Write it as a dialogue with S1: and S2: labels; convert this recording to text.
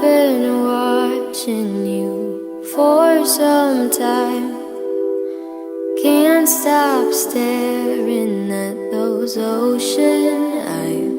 S1: been watching you for some time. Can't stop staring at those ocean eyes.